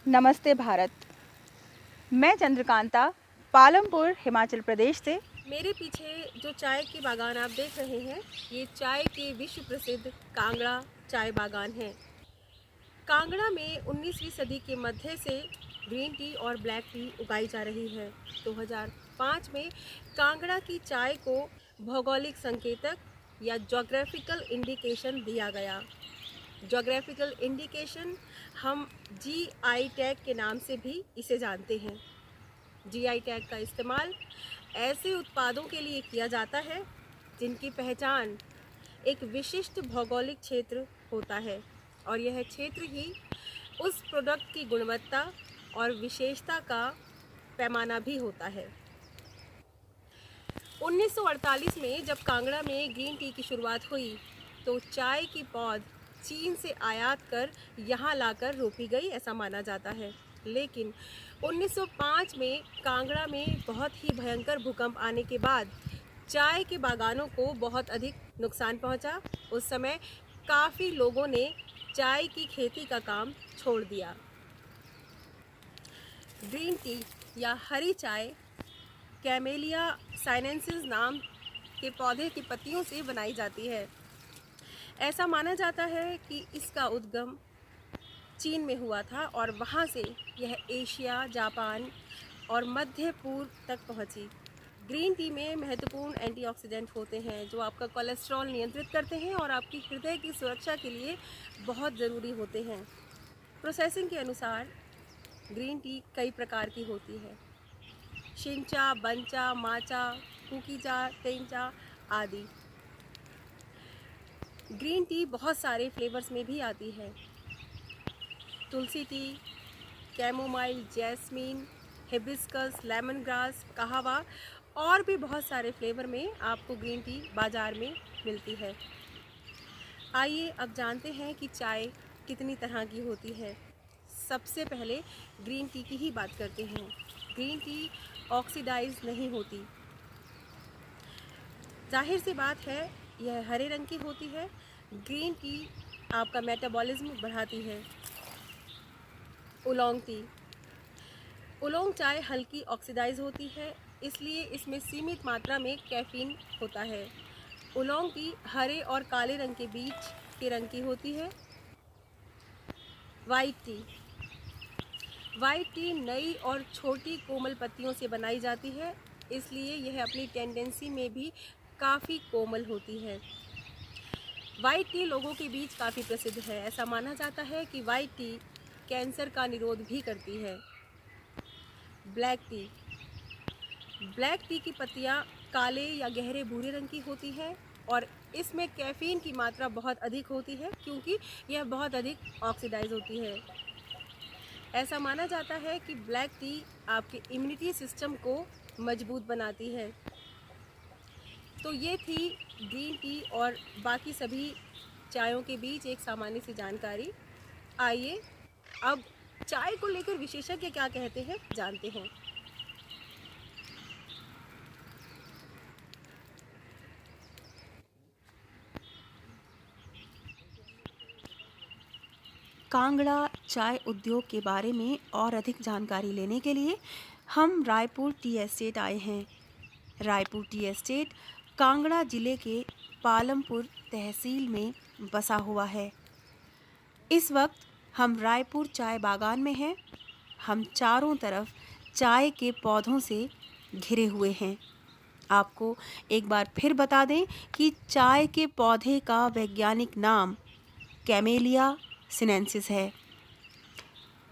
नमस्ते भारत। मैं चंद्रकांता पालमपुर हिमाचल प्रदेश से। मेरे पीछे जो चाय के बागान आप देख रहे हैं, ये चाय के विश्व प्रसिद्ध कांगड़ा चाय बागान है। कांगड़ा में 19वीं सदी के मध्य से ग्रीन टी और ब्लैक टी उगाई जा रही है। 2005 में कांगड़ा की चाय को भौगोलिक संकेतक या ज्योग्राफिकल इंडिकेशन दिया गया। ज्योग्राफिकल इंडिकेशन हम जीआई टैग के नाम से भी इसे जानते हैं। जीआई टैग का इस्तेमाल ऐसे उत्पादों के लिए किया जाता है जिनकी पहचान एक विशिष्ट भौगोलिक क्षेत्र होता है और यह क्षेत्र ही उस प्रोडक्ट की गुणवत्ता और विशेषता का पैमाना भी होता है। 1948 में जब कांगड़ा में ग्रीन टी की शुरुआत हुई तो चाय की पौध चीन से आयात कर यहाँ लाकर रोपी गई, ऐसा माना जाता है। लेकिन 1905 में कांगड़ा में बहुत ही भयंकर भूकंप आने के बाद चाय के बागानों को बहुत अधिक नुकसान पहुंचा। उस समय काफ़ी लोगों ने चाय की खेती का काम छोड़ दिया। ग्रीन टी या हरी चाय कैमेलिया साइनेंसिस नाम के पौधे की पत्तियों से बनाई जाती है। ऐसा माना जाता है कि इसका उद्गम चीन में हुआ था और वहाँ से यह एशिया, जापान और मध्य पूर्व तक पहुँची। ग्रीन टी में महत्वपूर्ण एंटीऑक्सीडेंट होते हैं जो आपका कोलेस्ट्रॉल नियंत्रित करते हैं और आपकी हृदय की सुरक्षा के लिए बहुत ज़रूरी होते हैं। प्रोसेसिंग के अनुसार ग्रीन टी कई प्रकार की होती है। शिनचा, बंचा, माचा, कुकीचा, टेंचा आदि। ग्रीन टी बहुत सारे फ्लेवर्स में भी आती है। Tulsi tea, chamomile, jasmine, hibiscus, lemon grass, kahwa और भी बहुत सारे फ्लेवर में आपको ग्रीन टी बाज़ार में मिलती है। आइए अब जानते हैं कि चाय कितनी तरह की होती है। सबसे पहले ग्रीन टी की ही बात करते हैं। ग्रीन टी ऑक्सीडाइज नहीं होती। जाहिर सी बात है, यह हरे रंग की होती है। ग्रीन टी आपका मेटाबॉलिज्म बढ़ाती है। Oolong tea. उलोंग चाय हल्की ऑक्सीडाइज होती है, इसलिए इसमें सीमित मात्रा में कैफीन होता है। उलोंग टी हरे और काले रंग के बीच के रंग की होती है। White T. वाइट टी नई और छोटी कोमल पत्तियों से बनाई जाती है, इसलिए यह अपनी टेंडेंसी में भी काफ़ी कोमल होती है। वाइट टी लोगों के बीच काफ़ी प्रसिद्ध है। ऐसा माना जाता है कि वाइट टी कैंसर का निरोध भी करती है। Black T. ब्लैक टी की पत्तियां काले या गहरे भूरे रंग की होती है और इसमें कैफीन की मात्रा बहुत अधिक होती है क्योंकि यह बहुत अधिक ऑक्सीडाइज होती है। ऐसा माना जाता है कि ब्लैक टी आपके इम्यूनिटी सिस्टम को मजबूत बनाती है। तो ये थी ग्रीन टी और बाकी सभी चायों के बीच एक सामान्य सी जानकारी। आइए अब चाय को लेकर विशेषज्ञ क्या कहते हैं जानते हैं। कांगड़ा चाय उद्योग के बारे में और अधिक जानकारी लेने के लिए हम रायपुर टी एस्टेट आए हैं। रायपुर टी एस्टेट कांगड़ा जिले के पालमपुर तहसील में बसा हुआ है। इस वक्त हम रायपुर चाय बागान में हैं। हम चारों तरफ चाय के पौधों से घिरे हुए हैं। आपको एक बार फिर बता दें कि चाय के पौधे का वैज्ञानिक नाम कैमेलिया सिनेंसिस है।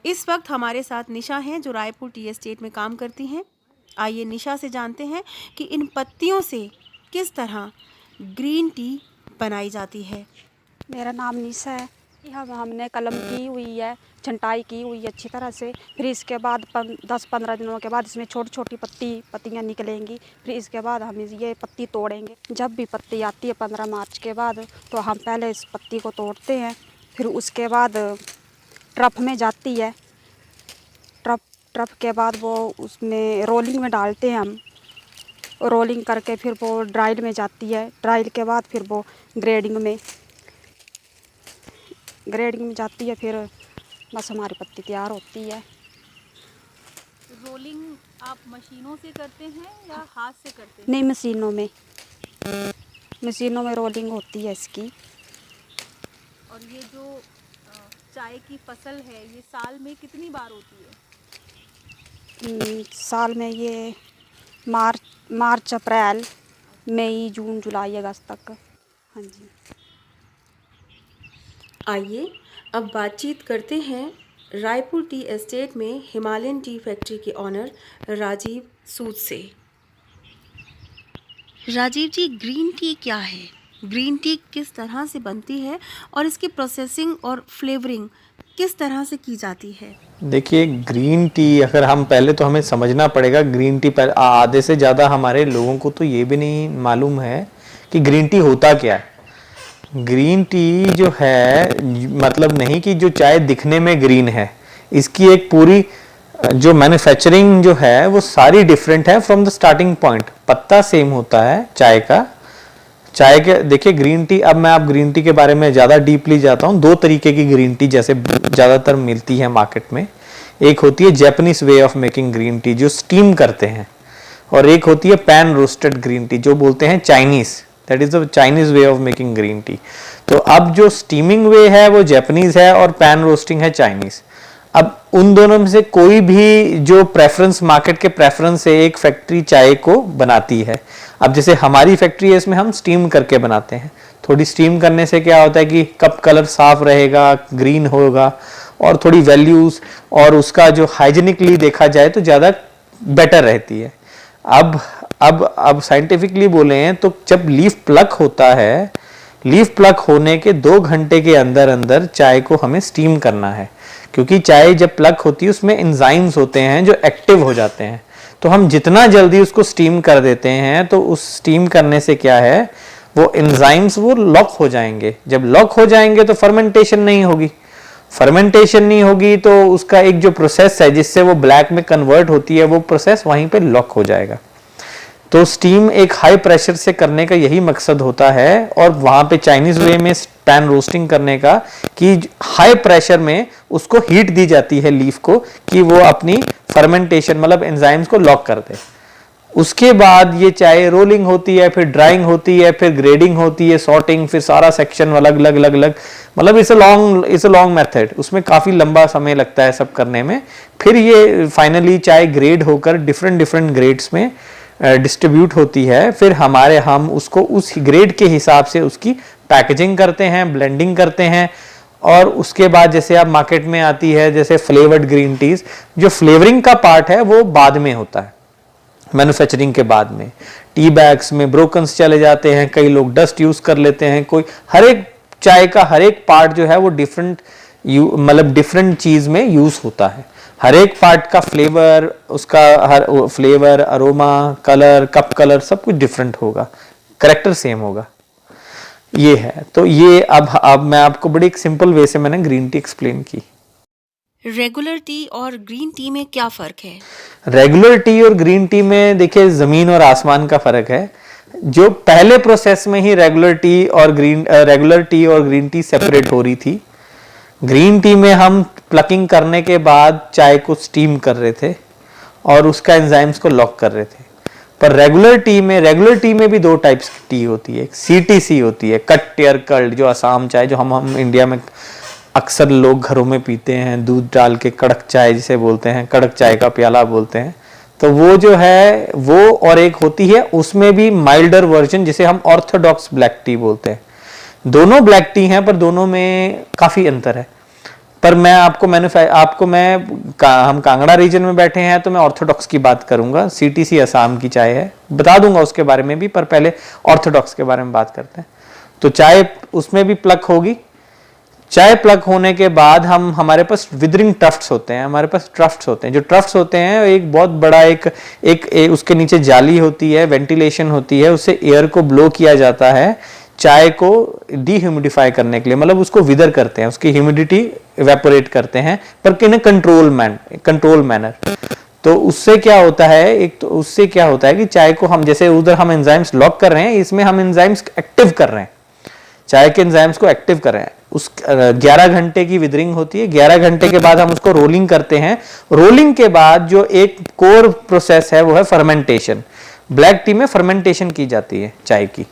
इस वक्त हमारे साथ निशा हैं जो रायपुर टी एस्टेट में काम करती हैं। आइए निशा से जानते हैं कि इन पत्तियों से किस तरह ग्रीन टी बनाई जाती है। मेरा नाम निशा है। हमने कलम की हुई है, छंटाई की हुई है अच्छी तरह से। फिर इसके बाद 10-15 दिनों के बाद इसमें छोटी छोटी पत्तियां निकलेंगी। फिर इसके बाद हम ये पत्ती तोड़ेंगे। जब भी पत्ती आती है 15 मार्च के बाद तो हम पहले इस पत्ती को तोड़ते हैं। फिर उसके बाद ट्रफ में जाती है। ट्रफ के बाद वो उसमें रोलिंग में डालते हैं हम। रोलिंग करके फिर वो ड्राइल में जाती है। ड्राइल के बाद फिर वो ग्रेडिंग में जाती है। फिर बस हमारी पत्ती तैयार होती है। रोलिंग आप मशीनों से करते हैं या हाथ से करते हैं? नहीं, मशीनों में रोलिंग होती है इसकी। और ये जो चाय की फसल है ये साल में कितनी बार होती है? साल में ये मार्च अप्रैल मई जून जुलाई अगस्त तक। हाँ जी। आइए अब बातचीत करते हैं रायपुर टी एस्टेट में हिमालयन टी फैक्ट्री के ऑनर राजीव सूद से। राजीव जी, ग्रीन टी क्या है? ग्रीन टी किस तरह से बनती है और इसकी प्रोसेसिंग और फ्लेवरिंग किस तरह से की जाती है? देखिए, ग्रीन टी अगर हम पहले तो हमें समझना पड़ेगा ग्रीन टी पर आधे से ज़्यादा हमारे लोगों को तो ये भी नहीं मालूम है कि ग्रीन टी होता क्या है। ग्रीन टी जो है मतलब नहीं कि जो चाय दिखने में ग्रीन है, इसकी एक पूरी जो मैन्युफैक्चरिंग जो है वो सारी डिफरेंट है फ्रॉम द स्टार्टिंग पॉइंट। पत्ता सेम होता है चाय का। चाय के देखिए ग्रीन टी, अब मैं आप ग्रीन टी के बारे में ज़्यादा डीपली जाता हूँ। दो तरीके की ग्रीन टी जैसे ज़्यादातर मिलती है मार्केट में। एक होती है Japanese way of making green tea जो स्टीम करते हैं, और एक होती है पैन रोस्टेड ग्रीन टी जो बोलते हैं Chinese, that is the Chinese way of making green tea. तो अब जो स्टीमिंग वे है वो जैपनीज है और पैन रोस्टिंग है चाइनीज। अब उन दोनों में से कोई भी जो प्रेफरेंस, मार्केट के प्रेफरेंस से एक फैक्ट्री चाय को बनाती है। अब जैसे हमारी फैक्ट्री है इसमें हम स्टीम करके बनाते हैं। थोड़ी स्टीम करने से क्या होता है कि कप कलर साफ रहेगा, ग्रीन होगा, और थोड़ी वैल्यूज और उसका जो हाइजीनिकली देखा जाए तो ज़्यादा बेटर रहती है। अब साइंटिफिकली बोले हैं तो जब लीफ प्लक होता है, लीफ प्लक होने के 2 घंटे के अंदर अंदर चाय को हमें स्टीम करना है, क्योंकि चाय जब प्लक होती है उसमें एंजाइम्स होते हैं जो एक्टिव हो जाते हैं। तो हम जितना जल्दी उसको स्टीम कर देते हैं तो उस स्टीम करने से क्या है, वो एंजाइम्स वो लॉक हो जाएंगे। जब लॉक हो जाएंगे तो फर्मेंटेशन नहीं होगी। फर्मेंटेशन नहीं होगी तो उसका एक जो प्रोसेस है जिससे वो ब्लैक में कन्वर्ट होती है, वो प्रोसेस वहीं पे लॉक हो जाएगा। तो स्टीम एक हाई प्रेशर से करने का यही मकसद होता है, और वहां पे चाइनीज वे में पैन रोस्टिंग करने का कि हाई प्रेशर में उसको हीट दी जाती है लीफ को कि वो अपनी फर्मेंटेशन मतलब एंजाइम्स को लॉक कर दे। उसके बाद ये चाय रोलिंग होती है, फिर ड्राइंग होती है, फिर ग्रेडिंग होती है, सॉर्टिंग, फिर सारा सेक्शन अलग अलग अलग अलग, मतलब इट्स अ लॉन्ग मेथड। उसमें काफी लंबा समय लगता है सब करने में। फिर ये फाइनली चाय ग्रेड होकर डिफरेंट ग्रेड्स में डिस्ट्रीब्यूट होती है। फिर हम उसको उस ग्रेड के हिसाब से उसकी पैकेजिंग करते हैं, ब्लेंडिंग करते हैं, और उसके बाद जैसे आप मार्केट में आती है जैसे फ्लेवर्ड ग्रीन टीज, जो फ्लेवरिंग का पार्ट है वो बाद में होता है, मैन्युफैक्चरिंग के बाद में। टी बैग्स में ब्रोकन्स चले जाते हैं, कई लोग डस्ट यूज कर लेते हैं, कोई हर एक चाय का हर एक पार्ट जो है वो डिफरेंट चीज में यूज होता है। हर एक पार्ट का फ्लेवर, उसका हर flavour, aroma, colour, cup colour सब कुछ डिफरेंट होगा, करेक्टर सेम होगा। ये है। तो ये अब मैं आपको बड़ी एक सिंपल वे से मैंने ग्रीन टी एक्सप्लेन की। रेगुलर टी और ग्रीन टी में क्या फ़र्क है? रेगुलर टी और ग्रीन टी में देखिए ज़मीन और आसमान का फ़र्क है। जो पहले प्रोसेस में ही रेगुलर टी और ग्रीन टी सेपरेट हो रही थी। ग्रीन टी में हम प्लकिंग करने के बाद चाय को स्टीम कर रहे थे और उसका एंजाइम्स को लॉक कर रहे थे। पर रेगुलर टी में भी 2 टाइप्स की टी होती है। CTC होती है, कट टेयर कर्ल्ड, जो असम चाय जो हम इंडिया में अक्सर लोग घरों में पीते हैं, दूध डाल के कड़क चाय जिसे बोलते हैं, कड़क चाय का प्याला बोलते हैं। तो वो जो है वो, और एक होती है उसमें भी माइल्डर वर्जन जिसे हम ऑर्थोडॉक्स ब्लैक टी बोलते हैं। दोनों ब्लैक टी हैं पर दोनों में काफी अंतर है। पर मैं हम कांगड़ा रीजन में बैठे हैं तो मैं ऑर्थोडॉक्स की बात करूंगा। CTC असम की चाय है, बता दूंगा उसके बारे में भी, पर पहले ऑर्थोडॉक्स के बारे में बात करते हैं। तो चाय उसमें भी प्लक होगी। चाय प्लक होने के बाद हमारे पास विदरिंग ट्रफ्ट्स होते हैं। जो ट्रफ्ट्स होते हैं एक बहुत बड़ा एक उसके नीचे जाली होती है, वेंटिलेशन होती है, उससे एयर को ब्लो किया जाता है चाय को डीह्यूमिडिफाई करने के लिए, मतलब उसको विदर करते हैं, उसकी ह्यूमिडिटी इवेपोरेट करते हैं, पर इन कंट्रोल मैनर। तो उससे क्या होता है कि चाय को हम जैसे उधर हम एंजाइम्स लॉक कर रहे हैं, इसमें हम एंजाइम्स एक्टिव कर रहे हैं, चाय के एंजाइम्स को एक्टिव कर रहे हैं। उस 11 घंटे की विदरिंग होती है। 11 घंटे के बाद हम उसको रोलिंग करते हैं। रोलिंग के बाद जो एक कोर प्रोसेस है वो है फर्मेंटेशन। ब्लैक टी में फर्मेंटेशन की जाती है चाय की।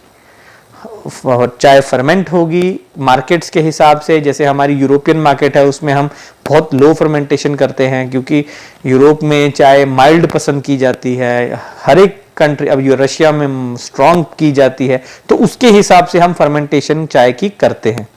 चाय फर्मेंट होगी मार्केट्स के हिसाब से, जैसे हमारी यूरोपियन मार्केट है उसमें हम बहुत लो फर्मेंटेशन करते हैं, क्योंकि यूरोप में चाय माइल्ड पसंद की जाती है। हर एक कंट्री, अब रशिया में स्ट्रॉन्ग की जाती है, तो उसके हिसाब से हम फर्मेंटेशन चाय की करते हैं।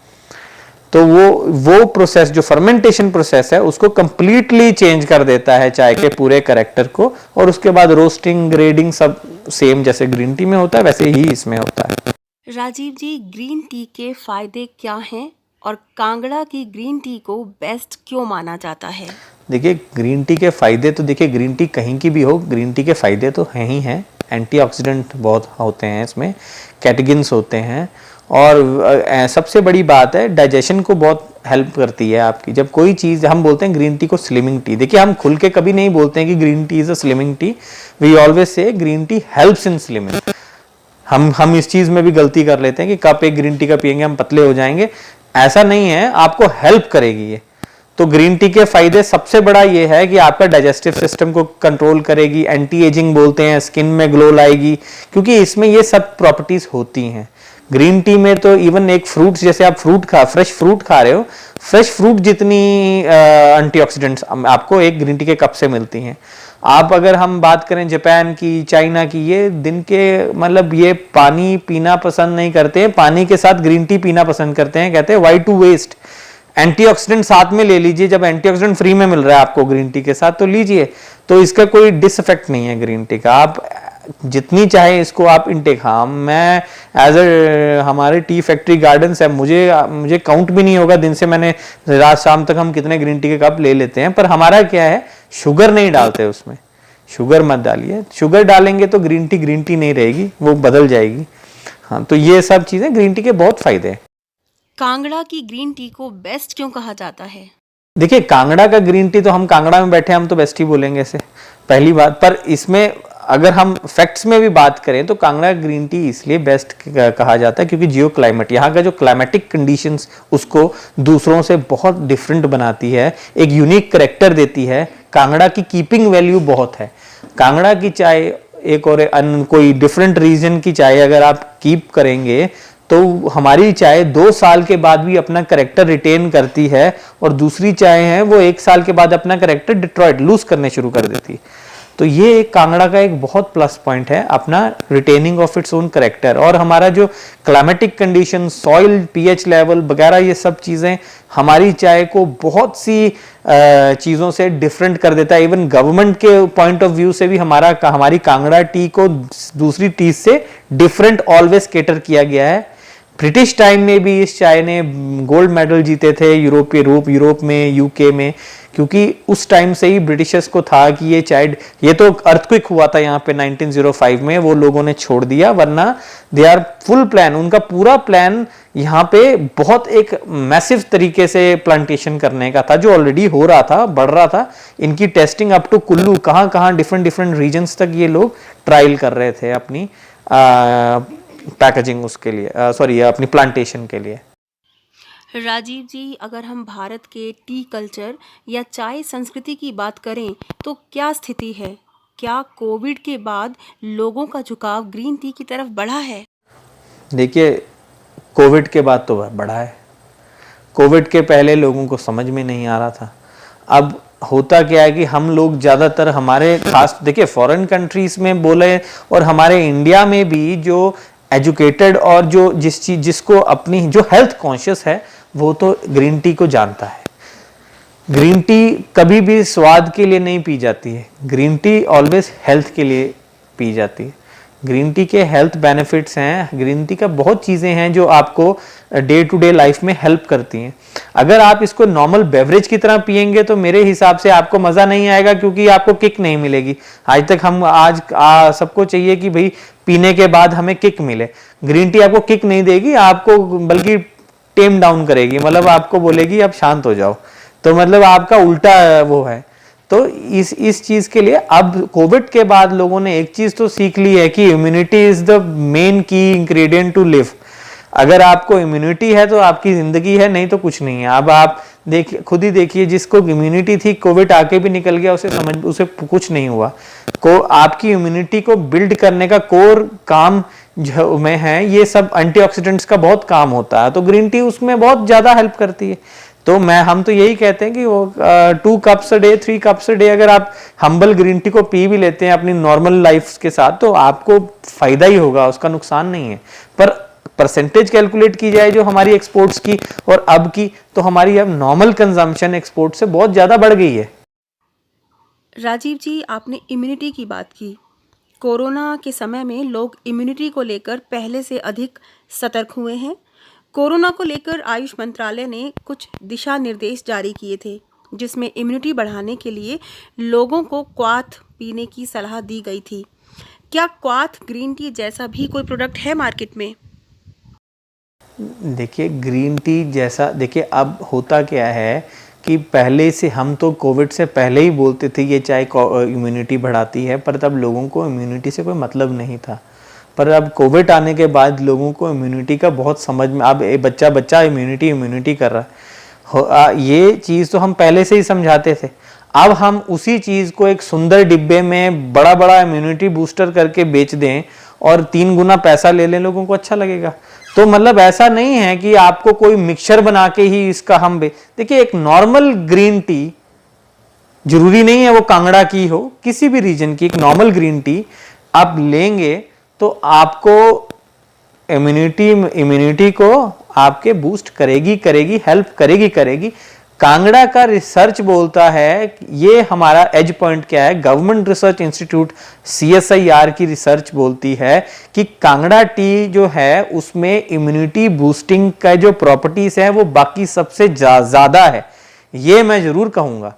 तो वो प्रोसेस जो फर्मेंटेशन प्रोसेस है उसको कंप्लीटली चेंज कर देता है चाय के पूरे कैरेक्टर को। और उसके बाद रोस्टिंग, ग्रेडिंग सब सेम जैसे ग्रीन टी में होता है वैसे ही इसमें होता है। राजीव जी, ग्रीन टी के फायदे क्या हैं और कांगड़ा की ग्रीन टी को बेस्ट क्यों माना जाता है? देखिए, ग्रीन टी के फायदे तो देखिए, ग्रीन टी कहीं की भी हो, ग्रीन टी के फायदे तो हैं ही हैं। एंटीऑक्सीडेंट बहुत होते हैं इसमें, कैटेगिन्स होते हैं, और सबसे बड़ी बात है डाइजेशन को बहुत हेल्प करती है आपकी। जब कोई चीज़, हम बोलते हैं ग्रीन टी को स्लिमिंग टी, देखिए हम खुल के कभी नहीं बोलते हैं कि green tea is a slimming tea. We always say green tea helps in slimming. हम इस चीज़ में भी गलती कर लेते हैं कि कप एक ग्रीन टी का पियेंगे हम पतले हो जाएंगे। ऐसा नहीं है, आपको हेल्प करेगी ये। तो ग्रीन टी के फायदे सबसे बड़ा ये है कि आपका डाइजेस्टिव सिस्टम को कंट्रोल करेगी, एंटी एजिंग बोलते हैं, स्किन में ग्लो लाएगी, क्योंकि इसमें ये सब प्रॉपर्टीज होती हैं। ग्रीन टी में तो इवन एक फ्रूट, जैसे आप फ्रेश फ्रूट खा रहे हो, फ्रेश फ्रूट जितनी एंटीऑक्सीडेंट्स आपको एक ग्रीन टी के कप से मिलती हैं। आप अगर हम बात करें जापान की, चाइना की, ये दिन के मतलब ये पानी पीना पसंद नहीं करते, पानी के साथ ग्रीन टी पीना पसंद करते हैं। कहते हैं वाई टू वेस्ट, एंटीऑक्सीडेंट साथ में ले लीजिए। जब एंटीऑक्सीडेंट फ्री में मिल रहा है आपको ग्रीन टी के साथ तो लीजिए। तो इसका कोई डिसइफेक्ट नहीं है ग्रीन टी का, आप जितनी चाहे इसको आप इनटेक। हाँ, मैं एज हमारे टी फैक्ट्री गार्डन्स है, मुझे काउंट भी नहीं होगा दिन से मैंने रात शाम तक हम कितने ग्रीन टी के कप ले लेते हैं। पर हमारा क्या है, शुगर नहीं डालते उसमें, शुगर मत डालिए। शुगर डालेंगे तो ग्रीन टी नहीं रहेगी, वो बदल जाएगी। हाँ, तो ये सब चीजें ग्रीन टी के बहुत फायदे हैं। कांगड़ा की ग्रीन टी को बेस्ट क्यों कहा जाता है? देखिए, कांगड़ा का ग्रीन टी तो हम कांगड़ा में बैठे हम तो बेस्ट ही बोलेंगे इसे, पहली बात। पर इसमें अगर हम फैक्ट्स में भी बात करें तो कांगड़ा ग्रीन टी इसलिए बेस्ट कहा जाता है क्योंकि जियो क्लाइमेट, यहाँ का जो क्लाइमेटिक कंडीशंस उसको दूसरों से बहुत डिफरेंट बनाती है, एक यूनिक करेक्टर देती है। कांगड़ा की कीपिंग वैल्यू बहुत है। कांगड़ा की चाय एक और कोई डिफरेंट रीजन की चाय अगर आप कीप करेंगे तो हमारी चाय 2 साल के बाद भी अपना करेक्टर रिटेन करती है, और दूसरी चाय है वो 1 साल के बाद अपना करेक्टर डिट्रॉइट लूज करने शुरू कर देती है। तो ये एक कांगड़ा का एक बहुत प्लस पॉइंट है, अपना retaining of its own character. और हमारा जो climatic condition, soil pH level वगैरह, ये सब चीज़ें हमारी चाय को बहुत सी चीज़ों से डिफरेंट कर देता है। इवन गवर्नमेंट के पॉइंट ऑफ व्यू से भी हमारी कांगड़ा टी को दूसरी टी से डिफरेंट ऑलवेज केटर किया गया है। ब्रिटिश टाइम में भी इस चाय ने गोल्ड मेडल जीते थे यूरोप में, यूके में, क्योंकि उस टाइम से ही ब्रिटिशर्स को था कि ये तो अर्थक्वेक हुआ था यहाँ पे 1905 में, वो लोगों ने छोड़ दिया, वरना दे आर फुल प्लान, उनका पूरा प्लान यहाँ पे बहुत एक मैसिव तरीके से प्लांटेशन करने का था, जो ऑलरेडी हो रहा था, बढ़ रहा था। इनकी टेस्टिंग अप टू कुल्लू, कहाँ डिफरेंट रीजन्स तक ये लोग ट्रायल कर रहे थे अपनी पैकेजिंग उसके लिए, अपनी प्लांटेशन के लिए। राजीव जी, अगर हम भारत के टी कल्चर या चाय संस्कृति की बात करें तो क्या स्थिति है? क्या कोविड के बाद लोगों का झुकाव ग्रीन टी की तरफ बढ़ा है? देखिए, कोविड के बाद तो बढ़ा है। कोविड के पहले लोगों को समझ में नहीं आ रहा था। अब होता क्या है कि हम लोग ज़्यादातर हमारे खास, देखिए फॉरेन कंट्रीज में बोले और हमारे इंडिया में भी जो एजुकेटेड और जो जिसको अपनी जो हेल्थ कॉन्शियस है वो तो ग्रीन टी को जानता है। ग्रीन टी कभी भी स्वाद के लिए नहीं पी जाती है, ग्रीन टी ऑलवेज हेल्थ के लिए पी जाती है। ग्रीन टी के हेल्थ बेनिफिट्स हैं, ग्रीन टी का बहुत चीज़ें हैं जो आपको डे टू डे लाइफ में हेल्प करती हैं। अगर आप इसको नॉर्मल बेवरेज की तरह पियेंगे तो मेरे हिसाब से आपको मज़ा नहीं आएगा, क्योंकि आपको किक नहीं मिलेगी। आज तक हम सबको चाहिए कि भाई पीने के बाद हमें किक मिले। ग्रीन टी आपको किक नहीं देगी, आपको बल्कि टेम डाउन करेगी, मतलब आपको बोलेगी आप शांत हो जाओ। तो मतलब आपका उल्टा वो है। तो इस चीज के लिए अब कोविड के बाद लोगों ने एक चीज तो सीख ली है कि इम्यूनिटी इज द मेन की इंग्रेडिएंट टू लिव। अगर आपको इम्यूनिटी है तो आपकी जिंदगी है, नहीं तो कुछ नहीं है। अब आप देखिए, खुद ही देखिए, जिसको इम्यूनिटी थी कोविड आके भी निकल गया, उसे कुछ नहीं हुआ। को आपकी इम्यूनिटी को बिल्ड करने का कोर काम जो में है, ये सब एंटीऑक्सीडेंट्स का बहुत काम होता है, तो ग्रीन टी उसमें बहुत ज्यादा हेल्प करती है। तो हम तो यही कहते हैं कि वो 2 cups a day 3 cups a day अगर आप हम्बल ग्रीन टी को पी भी लेते हैं अपनी नॉर्मल लाइफ के साथ, तो आपको फायदा ही होगा, उसका नुकसान नहीं है। पर परसेंटेज कैलकुलेट की जाए जो हमारी एक्सपोर्ट्स की और अब की, तो हमारी अब नॉर्मल कंजम्पशन एक्सपोर्ट से बहुत ज्यादा बढ़ गई है। राजीव जी, आपने इम्यूनिटी की बात की। कोरोना के समय में लोग इम्यूनिटी को लेकर पहले से अधिक सतर्क हुए हैं। कोरोना को लेकर आयुष मंत्रालय ने कुछ दिशा निर्देश जारी किए थे, जिसमें इम्यूनिटी बढ़ाने के लिए लोगों को क्वाथ पीने की सलाह दी गई थी। क्या क्वाथ ग्रीन टी जैसा भी कोई प्रोडक्ट है मार्केट में? देखिए, ग्रीन टी जैसा, देखिए अब होता क्या है कि पहले से हम तो कोविड से पहले ही बोलते थे ये चाय इम्यूनिटी बढ़ाती है, पर तब लोगों को इम्यूनिटी से कोई मतलब नहीं था। पर अब कोविड आने के बाद लोगों को इम्यूनिटी का बहुत समझ में, अब बच्चा इम्यूनिटी कर रहा है। ये चीज़ तो हम पहले से ही समझाते थे। अब हम उसी चीज़ को एक सुंदर डिब्बे में बड़ा बड़ा इम्यूनिटी बूस्टर करके बेच दें और 3 गुना पैसा ले लें, लोगों को अच्छा लगेगा। तो मतलब ऐसा नहीं है कि आपको कोई मिक्सचर बना के ही इसका हम देखिए, एक नॉर्मल ग्रीन टी, जरूरी नहीं है वो कांगड़ा की हो, किसी भी रीजन की एक नॉर्मल ग्रीन टी आप लेंगे तो आपको इम्यूनिटी को आपके बूस्ट करेगी, हेल्प करेगी। कांगड़ा का रिसर्च बोलता है, ये हमारा एज पॉइंट क्या है, गवर्नमेंट रिसर्च इंस्टीट्यूट CSIR की रिसर्च बोलती है कि कांगड़ा टी जो है उसमें इम्यूनिटी बूस्टिंग का जो प्रॉपर्टीज है वो बाकी सबसे ज्यादा है। ये मैं जरूर कहूंगा,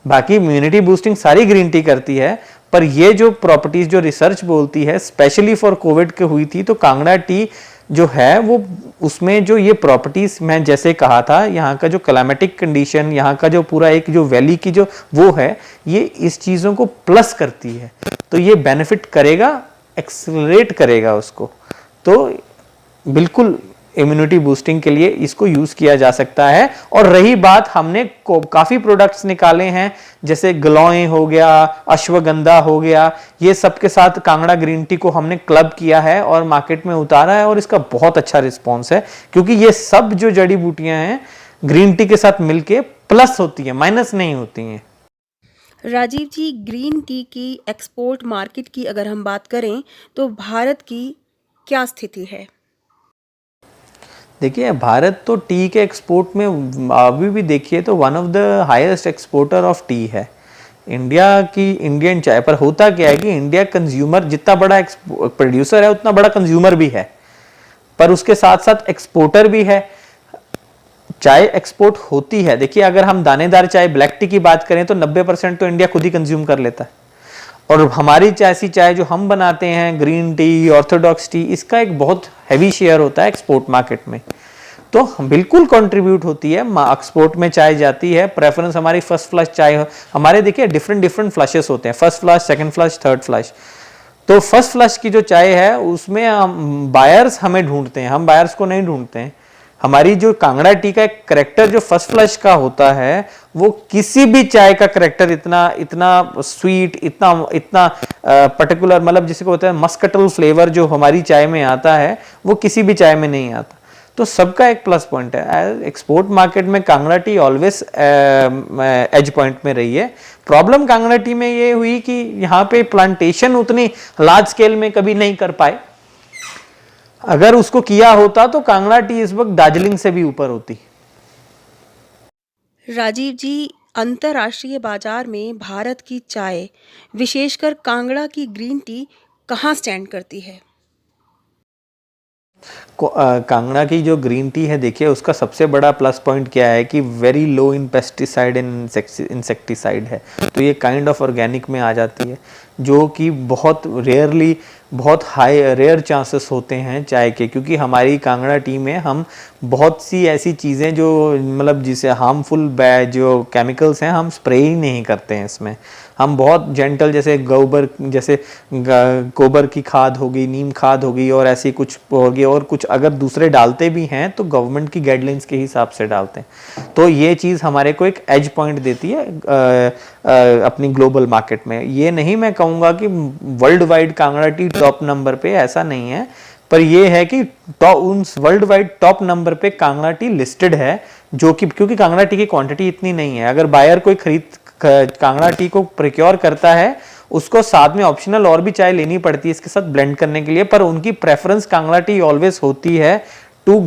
बाकी इम्यूनिटी बूस्टिंग सारी ग्रीन टी करती है, पर ये जो प्रॉपर्टीज जो रिसर्च बोलती है स्पेशली फॉर कोविड के हुई थी, तो कांगड़ा टी जो है वो उसमें जो ये प्रॉपर्टीज मैं जैसे कहा था, यहाँ का जो क्लाइमेटिक कंडीशन, यहाँ का जो पूरा एक जो वैली की जो वो है, ये इस चीज़ों को प्लस करती है, तो ये बेनिफिट करेगा, एक्सेलरेट करेगा उसको। तो बिल्कुल इम्यूनिटी बूस्टिंग के लिए इसको यूज किया जा सकता है। और रही बात, हमने काफी प्रोडक्ट्स निकाले हैं, जैसे ग्लोए हो गया, अश्वगंधा हो गया, ये सब के साथ कांगड़ा ग्रीन टी को हमने क्लब किया है और मार्केट में उतारा है, और इसका बहुत अच्छा रिस्पॉन्स है, क्योंकि ये सब जो जड़ी बूटियां हैं ग्रीन टी के साथ मिलके प्लस होती है, माइनस नहीं होती हैं। राजीव जी, ग्रीन टी की एक्सपोर्ट मार्केट की अगर हम बात करें तो भारत की क्या स्थिति है? देखिए, भारत तो टी के एक्सपोर्ट में अभी भी देखिए तो one of the highest exporter of T है। इंडियन चाय, पर होता क्या है कि इंडिया कंज्यूमर जितना बड़ा प्रोड्यूसर है उतना बड़ा कंज्यूमर भी है, पर उसके साथ साथ एक्सपोर्टर भी है। चाय एक्सपोर्ट होती है, देखिए अगर हम दानेदार चाय ब्लैक टी की बात करें तो 90% तो इंडिया खुद ही कंज्यूम कर लेता है, और हमारी ऐसी चाय जो हम बनाते हैं ग्रीन टी, ऑर्थोडॉक्स टी, इसका एक बहुत हैवी शेयर होता है एक्सपोर्ट मार्केट में, तो बिल्कुल कंट्रीब्यूट होती है, एक्सपोर्ट में चाय जाती है। प्रेफरेंस हमारी फर्स्ट फ्लश चाय, हमारे देखिए डिफरेंट फ्लशेस होते हैं, first flush, second flush, third flush. तो फर्स्ट फ्लश की जो चाय है उसमें हम बायर्स हमें ढूंढते हैं, हम बायर्स को नहीं ढूंढते हैं। हमारी जो कांगड़ा टी का एक करेक्टर जो फर्स्ट फ्लश का होता है, वो किसी भी चाय का करेक्टर इतना स्वीट, इतना पर्टिकुलर, मतलब जिसे होता है मस्कटल फ्लेवर जो हमारी चाय में आता है, वो किसी भी चाय में नहीं आता। तो सबका एक प्लस पॉइंट है। एक्सपोर्ट मार्केट में Kangra tea always edge point में रही है। प्रॉब्लम कांगड़ा टी में ये हुई कि यहाँ पे प्लांटेशन उतनी लार्ज स्केल में कभी नहीं कर पाए। अगर उसको किया होता तो कांगड़ा टी इस वक्त दार्जिलिंग से भी ऊपर होती। राजीव जी, अंतर्राष्ट्रीय बाजार में भारत की चाय, विशेषकर कांगड़ा की ग्रीन टी, कहाँ स्टैंड करती है? कांगड़ा की जो ग्रीन टी है, देखिए उसका सबसे बड़ा प्लस पॉइंट क्या है कि very low in pesticide and insecticide है, तो ये काइंड ऑफ ऑर्गेनिक में आ जाती है, जो कि बहुत रेयरली बहुत हाई रेयर चांसेस होते हैं चाय के, क्योंकि हमारी कांगड़ा टी में हम बहुत सी ऐसी चीज़ें जो मतलब जिसे हार्मफुल जो केमिकल्स हैं हम स्प्रे ही नहीं करते हैं इसमें। हम बहुत जेंटल, जैसे गोबर, जैसे गोबर की खाद होगी, नीम खाद होगी और ऐसी कुछ होगी, और कुछ अगर दूसरे डालते भी हैं तो गवर्नमेंट की गाइडलाइंस के हिसाब से डालते हैं। तो ये चीज़ हमारे को एक एज पॉइंट देती है अपनी ग्लोबल मार्केट में। ये नहीं मैं कहूँगा कि world wide Kangra T top number पे, ऐसा नहीं है, पर ये है कि वर्ल्ड वाइड टॉप नंबर पे कांगड़ा टी लिस्टेड है, जो कि क्योंकि कांगड़ा टी की क्वांटिटी इतनी नहीं है। अगर बायर कोई कांगड़ा टी को प्रोक्योर करता है, उसको साथ में ऑप्शनल और भी चाय लेनी पड़ती है इसके साथ ब्लेंड करने के लिए, पर उनकी प्रेफरेंस कांगड़ा टी ऑलवेज होती है टू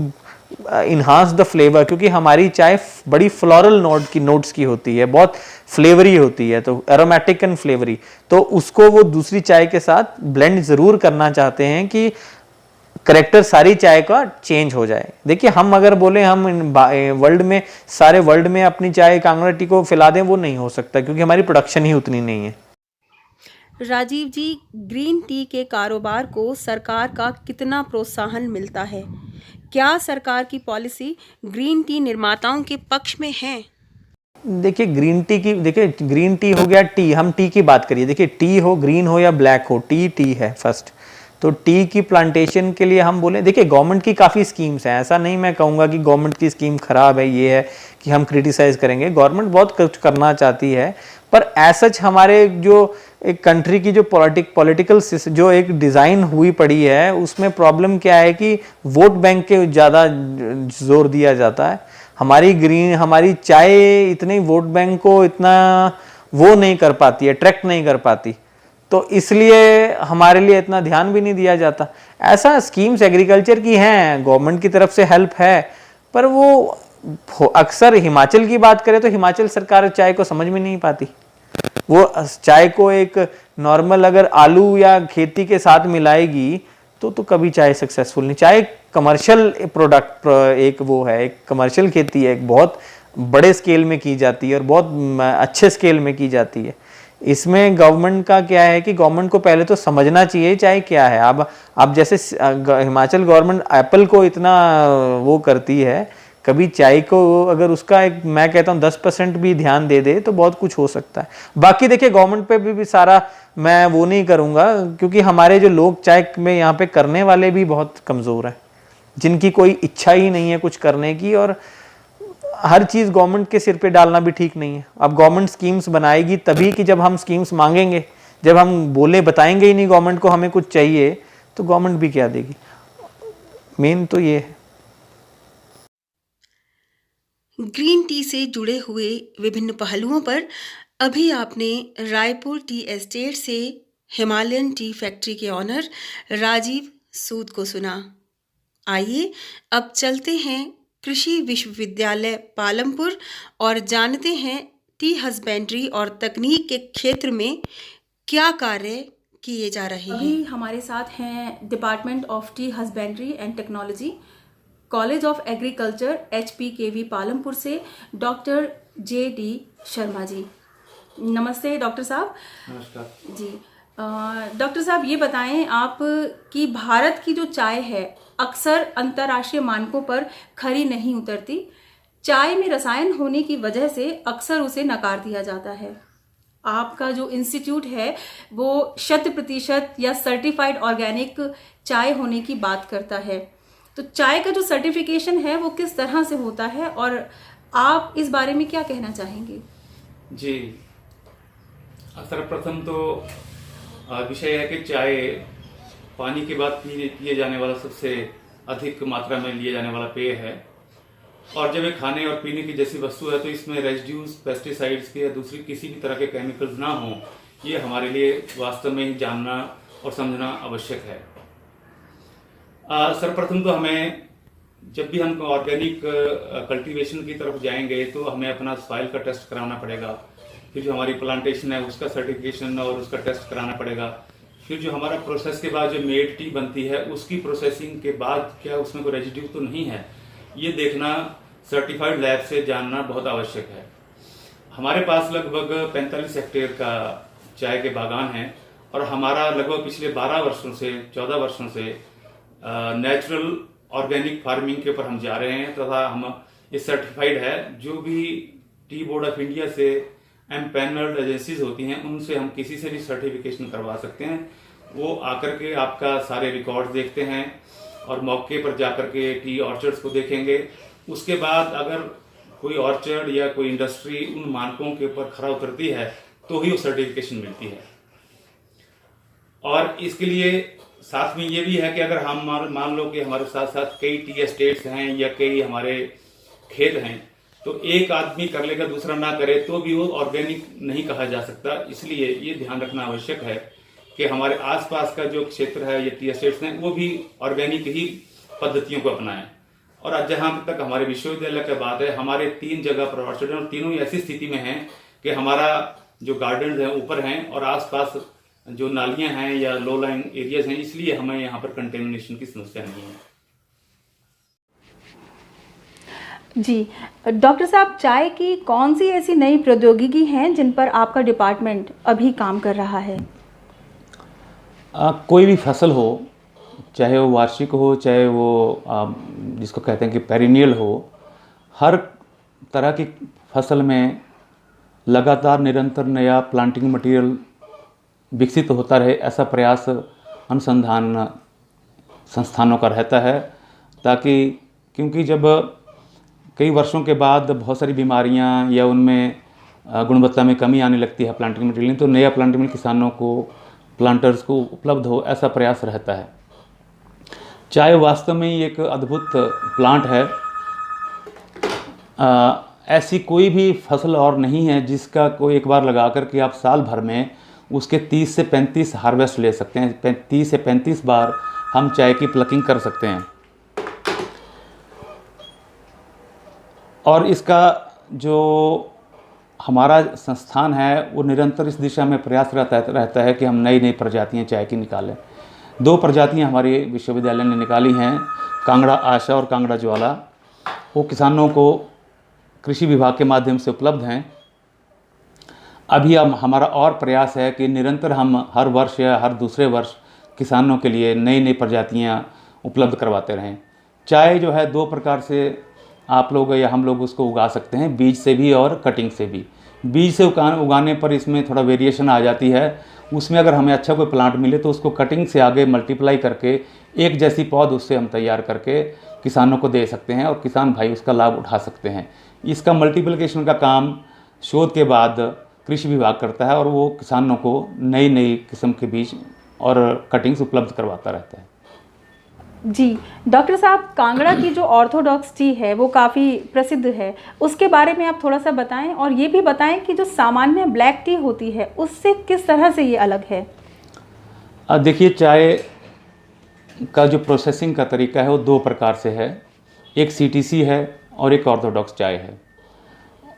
इन्हांस द फ्लेवर, क्योंकि हमारी चाय बड़ी फ्लोरल नोट्स की होती है, बहुत फ्लेवरी होती है, तो एरोमेटिक एंड फ्लेवरी, तो उसको वो दूसरी चाय के साथ ब्लेंड जरूर करना चाहते हैं कि करेक्टर सारी चाय का चेंज हो जाए। देखिए, हम अगर बोले हम वर्ल्ड में, सारे वर्ल्ड में अपनी चाय कांगड़ा टी को फैला दें, वो नहीं हो सकता, क्योंकि हमारी प्रोडक्शन ही उतनी नहीं है। राजीव जी, ग्रीन टी के कारोबार को सरकार का कितना प्रोत्साहन मिलता है? क्या सरकार की पॉलिसी ग्रीन टी निर्माताओं के पक्ष में है? देखिए, ग्रीन टी हो गया, टी, हम टी की बात करिए। देखिए, टी हो, ग्रीन हो या ब्लैक हो, टी है फर्स्ट। तो टी की प्लांटेशन के लिए हम बोले, देखिए गवर्नमेंट की काफ़ी स्कीम्स हैं, ऐसा नहीं मैं कहूँगा कि गवर्नमेंट की स्कीम खराब है, ये है कि हम क्रिटिसाइज करेंगे। गवर्नमेंट बहुत कुछ करना चाहती है, पर सच हमारे जो एक कंट्री की जो पॉलिटिकल जो एक डिज़ाइन हुई पड़ी है, उसमें प्रॉब्लम क्या है कि वोट बैंक के ज़्यादा जोर दिया जाता है। हमारी चाय इतने वोट बैंक को इतना वो नहीं कर पाती है, अट्रैक्ट नहीं कर पाती, तो इसलिए हमारे लिए इतना ध्यान भी नहीं दिया जाता। ऐसा स्कीम्स एग्रीकल्चर की हैं, गवर्नमेंट की तरफ से हेल्प है, पर वो अक्सर हिमाचल की बात करें तो हिमाचल सरकार चाय को समझ में नहीं पाती। वो चाय को एक नॉर्मल अगर आलू या खेती के साथ मिलाएगी तो कभी चाय सक्सेसफुल नहीं। चाय कमर्शियल प्रोडक्ट, एक वो है, एक कमर्शियल खेती है, एक बहुत बड़े स्केल में की जाती है और बहुत अच्छे स्केल में की जाती है। इसमें गवर्नमेंट का क्या है कि गवर्नमेंट को पहले तो समझना चाहिए चाय क्या है। अब जैसे हिमाचल गवर्नमेंट एप्पल को इतना वो करती है, कभी चाय को अगर उसका एक, मैं कहता हूँ 10% भी ध्यान दे तो बहुत कुछ हो सकता है। बाकी देखिए, गवर्नमेंट पे भी सारा मैं वो नहीं करूँगा, क्योंकि हमारे जो लोग चाय में यहाँ पे करने वाले भी बहुत कमज़ोर हैं, जिनकी कोई इच्छा ही नहीं है कुछ करने की, और हर चीज़ गवर्नमेंट के सिर पे डालना भी ठीक नहीं है। अब गवर्नमेंट स्कीम्स बनाएगी तभी कि जब हम स्कीम्स मांगेंगे, जब हम बताएंगे ही नहीं गवर्नमेंट को हमें कुछ चाहिए, तो गवर्नमेंट भी क्या देगी। मेन तो ये है। ग्रीन टी से जुड़े हुए विभिन्न पहलुओं पर अभी आपने रायपुर टी एस्टेट से हिमालयन टी फैक्ट्री के ऑनर राजीव सूद को सुना। आइए अब चलते हैं कृषि विश्वविद्यालय पालमपुर और जानते हैं टी हस्बेंड्री और तकनीक के क्षेत्र में क्या कार्य किए जा रहे हैं। अभी हमारे साथ हैं department of T husbandry and technology, college of agriculture HPKV Palampur से डॉक्टर JD शर्मा जी। नमस्ते डॉक्टर साहब। नमस्कार जी। डॉक्टर साहब, ये बताएं आप कि भारत की जो चाय है अक्सर अंतर्राष्ट्रीय मानकों पर खरी नहीं उतरती। चाय में रसायन होने की वजह से अक्सर उसे नकार दिया जाता है। आपका जो इंस्टीट्यूट है वो 100% या सर्टिफाइड ऑर्गेनिक चाय होने की बात करता है, तो चाय का जो सर्टिफिकेशन है वो किस तरह से होता है और आप इस बारे में क्या कहना चाहेंगे? जी, सर्वप्रथम तो विषय है कि चाय पानी के बाद पिए जाने वाला सबसे अधिक मात्रा में लिए जाने वाला पेय है, और जब ये खाने और पीने की जैसी वस्तु है तो इसमें रेजिड्यूज, पेस्टिसाइड्स के या दूसरी किसी भी तरह के केमिकल्स ना हो, ये हमारे लिए वास्तव में ही जानना और समझना आवश्यक है। सर्वप्रथम तो हमें जब भी हम ऑर्गेनिक कल्टीवेशन की तरफ जाएंगे तो हमें अपना सॉइल का टेस्ट कराना पड़ेगा, फिर जो हमारी प्लांटेशन है उसका सर्टिफिकेशन और उसका टेस्ट कराना पड़ेगा, फिर जो हमारा प्रोसेस के बाद जो मेड टी बनती है उसकी प्रोसेसिंग के बाद क्या उसमें कोई रेजिड्यू तो नहीं है, ये देखना सर्टिफाइड लैब से जानना बहुत आवश्यक है। हमारे पास लगभग 45 हेक्टेयर का चाय के बागान हैं और हमारा लगभग पिछले 12 वर्षों से 14 वर्षों से नेचुरल ऑर्गेनिक फार्मिंग के ऊपर हम जा रहे हैं तथा हम ये सर्टिफाइड है। जो भी टी बोर्ड ऑफ इंडिया से एम्पैनल्ड एजेंसीज होती हैं उनसे हम किसी से भी सर्टिफिकेशन करवा सकते हैं। वो आकर के आपका सारे रिकॉर्ड देखते हैं और मौके पर जाकर के टी ऑर्चर्ड्स को देखेंगे। उसके बाद अगर कोई ऑर्चर्ड या कोई इंडस्ट्री उन मानकों के ऊपर खरा उतरती है तो ही वो सर्टिफिकेशन मिलती है। और इसके लिए साथ में ये भी है कि अगर हम मान लो कि हमारे साथ साथ कई टी एस्टेट्स हैं या कई हमारे खेत हैं, तो एक आदमी कर लेगा दूसरा ना करे तो भी वो ऑर्गेनिक नहीं कहा जा सकता। इसलिए ये ध्यान रखना आवश्यक है कि हमारे आसपास का जो क्षेत्र है या टी एस्टेट्स हैं वो भी ऑर्गेनिक ही पद्धतियों को अपनाएं। और आज जहां तक हमारे विश्वविद्यालय की बात है, हमारे 3 जगह पर ऑर्चर्ड हैं और तीनों ही ऐसी स्थिति में हैं कि हमारा जो गार्डन है ऊपर हैं और आसपास जो नालियां हैं या लो लाइन एरियाज हैं, इसलिए हमें यहाँ पर कंटेमिनेशन की समस्या नहीं है। जी डॉक्टर साहब, चाय की कौन सी ऐसी नई प्रौद्योगिकी हैं जिन पर आपका डिपार्टमेंट अभी काम कर रहा है? कोई भी फसल हो, चाहे वो वार्षिक हो, चाहे वो जिसको कहते हैं कि पेरिनियल हो, हर तरह की फसल में लगातार निरंतर नया प्लांटिंग मटेरियल विकसित होता रहे, ऐसा प्रयास अनुसंधान संस्थानों का रहता है। ताकि क्योंकि जब कई वर्षों के बाद बहुत सारी बीमारियां या उनमें गुणवत्ता में कमी आने लगती है प्लांटिंग मटेरियल, तो नया प्लांटिंग मटेरियल किसानों को, प्लांटर्स को उपलब्ध हो, ऐसा प्रयास रहता है। चाय वास्तव में ही एक अद्भुत प्लांट है। ऐसी कोई भी फसल और नहीं है जिसका कोई एक बार लगा कर के आप साल भर में उसके 30 से 35 हार्वेस्ट ले सकते हैं। 30 से 35 बार हम चाय की प्लकिंग कर सकते हैं। और इसका जो हमारा संस्थान है वो निरंतर इस दिशा में प्रयास रहता है कि हम नई नई प्रजातियां चाय की निकालें। 2 प्रजातियां हमारे विश्वविद्यालय ने निकाली हैं, कांगड़ा आशा और कांगड़ा ज्वाला। वो किसानों को कृषि विभाग के माध्यम से उपलब्ध हैं। अभी अब हमारा और प्रयास है कि निरंतर हम हर वर्ष या हर दूसरे वर्ष किसानों के लिए नई नई प्रजातियां उपलब्ध करवाते रहें। चाय जो है 2 प्रकार से आप लोग या हम लोग उसको उगा सकते हैं, बीज से भी और कटिंग से भी। बीज से उगाने पर इसमें थोड़ा वेरिएशन आ जाती है। उसमें अगर हमें अच्छा कोई प्लांट मिले तो उसको कटिंग से आगे मल्टीप्लाई करके एक जैसी पौध उससे हम तैयार करके किसानों को दे सकते हैं और किसान भाई उसका लाभ उठा सकते हैं। इसका मल्टीप्लिकेशन का काम शोध के बाद कृषि विभाग करता है और वो किसानों को नई नई किस्म के बीज और कटिंग्स उपलब्ध करवाता रहता है। जी डॉक्टर साहब, कांगड़ा की जो ऑर्थोडॉक्स टी है वो काफ़ी प्रसिद्ध है, उसके बारे में आप थोड़ा सा बताएं और ये भी बताएं कि जो सामान्य ब्लैक टी होती है उससे किस तरह से ये अलग है। देखिए, चाय का जो प्रोसेसिंग का तरीका है वो 2 प्रकार से है। एक CTC है और एक ऑर्थोडॉक्स चाय है।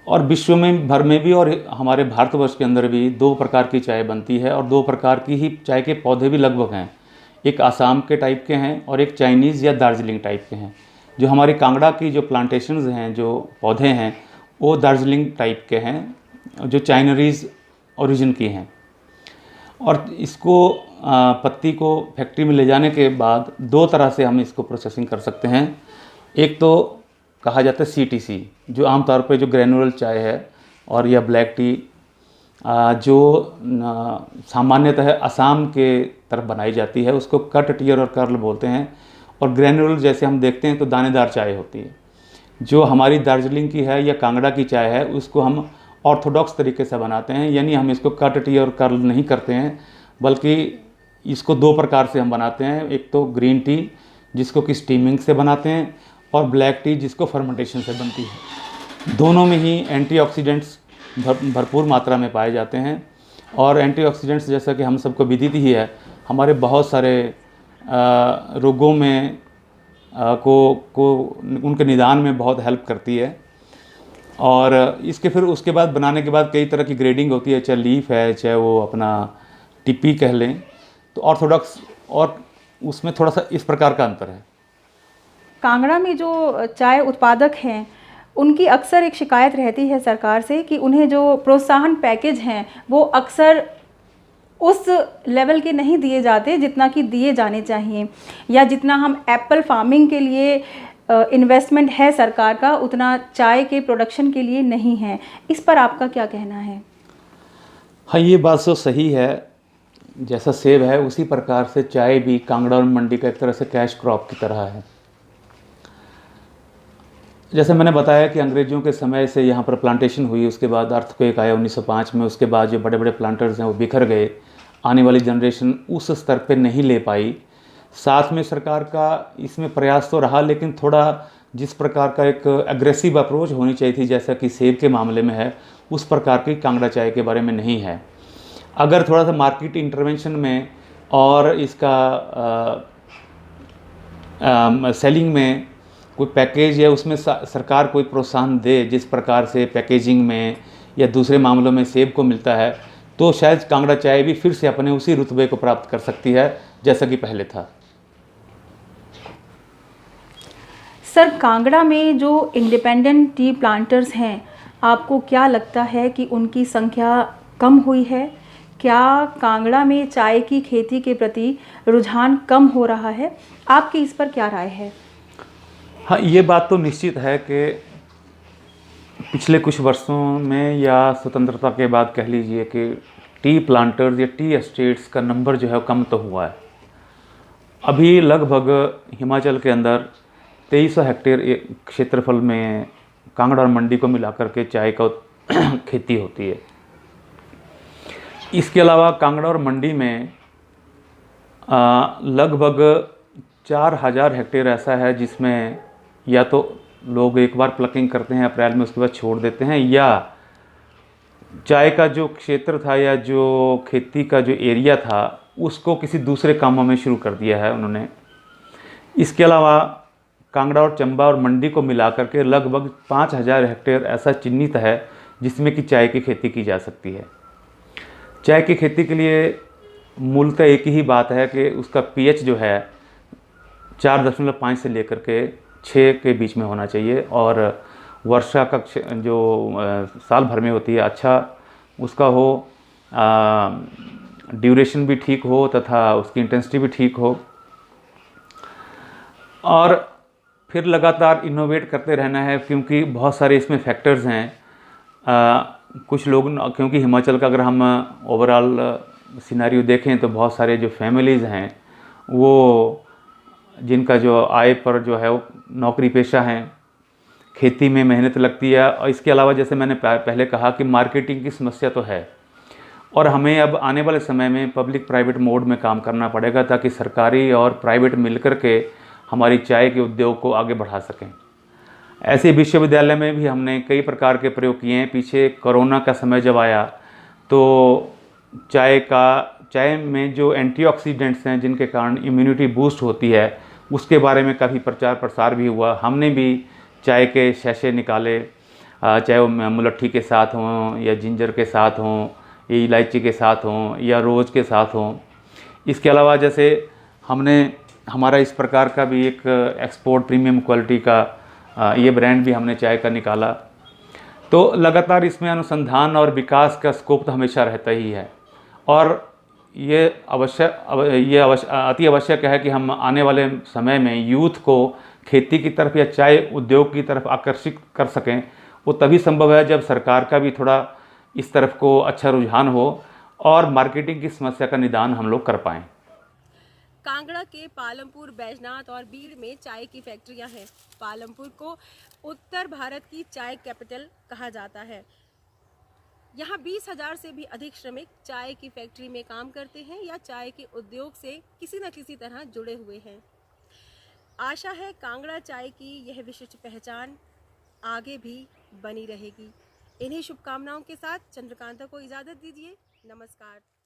और विश्व में भर में भी और हमारे भारतवर्ष के अंदर भी 2 प्रकार की चाय बनती है और 2 प्रकार की ही चाय के पौधे भी लगभग हैं। एक आसाम के टाइप के हैं और एक चाइनीज़ या दार्जिलिंग टाइप के हैं। जो हमारी कांगड़ा की जो प्लांटेशंस हैं, जो पौधे हैं, वो दार्जिलिंग टाइप के हैं, जो चाइनीज़ ओरिजिन की हैं। और इसको पत्ती को फैक्ट्री में ले जाने के बाद 2 तरह से हम इसको प्रोसेसिंग कर सकते हैं। एक तो कहा जाता है CTC, जो आमतौर पर जो ग्रेनुलर चाय है, और या ब्लैक टी जो सामान्यतः असम के तरफ बनाई जाती है, उसको कट, टियर और कर्ल बोलते हैं। और ग्रेनुलर जैसे हम देखते हैं तो दानेदार चाय होती है। जो हमारी दार्जिलिंग की है या कांगड़ा की चाय है उसको हम ऑर्थोडॉक्स तरीके से बनाते हैं, यानी हम इसको कट, टियर और कर्ल नहीं करते हैं, बल्कि इसको 2 प्रकार से हम बनाते हैं। एक तो ग्रीन टी जिसको कि स्टीमिंग से बनाते हैं, और ब्लैक टी जिसको फर्मेंटेशन से बनती है। दोनों में ही एंटीऑक्सीडेंट्स भरपूर मात्रा में पाए जाते हैं। और एंटीऑक्सीडेंट्स जैसा कि हम सबको विदित ही है, हमारे बहुत सारे रोगों में को उनके निदान में बहुत हेल्प करती है। और इसके फिर उसके बाद बनाने के बाद कई तरह की ग्रेडिंग होती है, चाहे लीफ है, चाहे वो अपना टिप्पी कह लें। तो ऑर्थोडॉक्स और उसमें थोड़ा सा इस प्रकार का अंतर है। कांगड़ा में जो चाय उत्पादक हैं उनकी अक्सर एक शिकायत रहती है सरकार से कि उन्हें जो प्रोत्साहन पैकेज हैं वो अक्सर उस लेवल के नहीं दिए जाते जितना कि दिए जाने चाहिए, या जितना हम एप्पल फार्मिंग के लिए इन्वेस्टमेंट है सरकार का, उतना चाय के प्रोडक्शन के लिए नहीं है। इस पर आपका क्या कहना है? हाँ, ये बात तो सही है। जैसा सेब है उसी प्रकार से चाय भी कांगड़ा और मंडी का एक तरह से कैश क्रॉप की तरह है। जैसे मैंने बताया कि अंग्रेज़ों के समय से यहाँ पर प्लांटेशन हुई, उसके बाद अर्थक्वेक आया 1905 में, उसके बाद जो बड़े बड़े प्लांटर्स हैं वो बिखर गए, आने वाली जनरेशन उस स्तर पे नहीं ले पाई। साथ में सरकार का इसमें प्रयास तो रहा, लेकिन थोड़ा जिस प्रकार का एक एग्रेसिव अप्रोच होनी चाहिए थी, जैसा कि सेब के मामले में है, उस प्रकार की कांगड़ा चाय के बारे में नहीं है। अगर थोड़ा सा मार्केट इंटरवेंशन में और इसका सेलिंग में कोई पैकेज या उसमें सरकार कोई प्रोत्साहन दे, जिस प्रकार से पैकेजिंग में या दूसरे मामलों में सेब को मिलता है, तो शायद कांगड़ा चाय भी फिर से अपने उसी रुतबे को प्राप्त कर सकती है जैसा कि पहले था। सर, कांगड़ा में जो इंडिपेंडेंट टी प्लांटर्स हैं, आपको क्या लगता है कि उनकी संख्या कम हुई है? क्या कांगड़ा में चाय की खेती के प्रति रुझान कम हो रहा है? आपकी इस पर क्या राय है? हाँ, ये बात तो निश्चित है कि पिछले कुछ वर्षों में या स्वतंत्रता के बाद कह लीजिए कि टी प्लांटर्स या टी एस्टेट्स का नंबर जो है कम तो हुआ है। अभी लगभग हिमाचल के अंदर 2300 हेक्टेयर क्षेत्रफल में कांगड़ा और मंडी को मिलाकर के चाय का खेती होती है। इसके अलावा कांगड़ा और मंडी में लगभग 4000 हेक्टेयर ऐसा है जिसमें या तो लोग एक बार प्लकिंग करते हैं अप्रैल में, उसके बाद छोड़ देते हैं, या चाय का जो क्षेत्र था या जो खेती का जो एरिया था उसको किसी दूसरे कामों में शुरू कर दिया है उन्होंने। इसके अलावा कांगड़ा और चंबा और मंडी को मिलाकर के लगभग 5000 हेक्टेयर ऐसा चिन्हित है जिसमें कि चाय की खेती की जा सकती है। चाय की खेती के लिए मूलतः एक ही बात है कि उसका पीएच जो है 4.5 से लेकर के 6 के बीच में होना चाहिए, और वर्षा का जो साल भर में होती है अच्छा उसका हो, ड्यूरेशन भी ठीक हो तथा उसकी इंटेंसिटी भी ठीक हो, और फिर लगातार इनोवेट करते रहना है, क्योंकि बहुत सारे इसमें फैक्टर्स हैं। कुछ लोग, क्योंकि हिमाचल का अगर हम ओवरऑल सिनेरियो देखें तो बहुत सारे जो फैमिलीज़ हैं वो जिनका जो आय पर जो है वो नौकरी पेशा हैं, खेती में मेहनत लगती है, और इसके अलावा जैसे मैंने पहले कहा कि मार्केटिंग की समस्या तो है, और हमें अब आने वाले समय में पब्लिक प्राइवेट मोड में काम करना पड़ेगा ताकि सरकारी और प्राइवेट मिलकर के हमारी चाय के उद्योग को आगे बढ़ा सकें। ऐसे विश्वविद्यालय में भी हमने कई प्रकार के प्रयोग किए हैं। पीछे कोरोना का समय जब आया तो चाय में जो एंटीऑक्सीडेंट्स हैं जिनके कारण इम्यूनिटी बूस्ट होती है उसके बारे में काफ़ी प्रचार प्रसार भी हुआ। हमने भी चाय के शैशे निकाले, चाहे वो मुलट्ठी के साथ हों या जिंजर के साथ हों या इलायची के साथ हों या रोज़ के साथ हों। इसके अलावा जैसे हमने हमारा इस प्रकार का भी एक एक्सपोर्ट प्रीमियम क्वालिटी का ये ब्रांड भी हमने चाय का निकाला। तो लगातार इसमें अनुसंधान और विकास का स्कोप तो हमेशा रहता ही है, और ये अति आवश्यक है कि हम आने वाले समय में यूथ को खेती की तरफ या चाय उद्योग की तरफ आकर्षित कर सकें। वो तभी संभव है जब सरकार का भी थोड़ा इस तरफ को अच्छा रुझान हो और मार्केटिंग की समस्या का निदान हम लोग कर पाएँ। कांगड़ा के पालमपुर, बैजनाथ और बीड़ में चाय की फैक्ट्रियां हैं। पालमपुर को उत्तर भारत की चाय कैपिटल कहा जाता है। यहाँ 20,000 से भी अधिक श्रमिक चाय की फैक्ट्री में काम करते हैं या चाय के उद्योग से किसी न किसी तरह जुड़े हुए हैं। आशा है कांगड़ा चाय की यह विशिष्ट पहचान आगे भी बनी रहेगी। इन्हीं शुभकामनाओं के साथ चंद्रकांता को इजाज़त दीजिए। नमस्कार।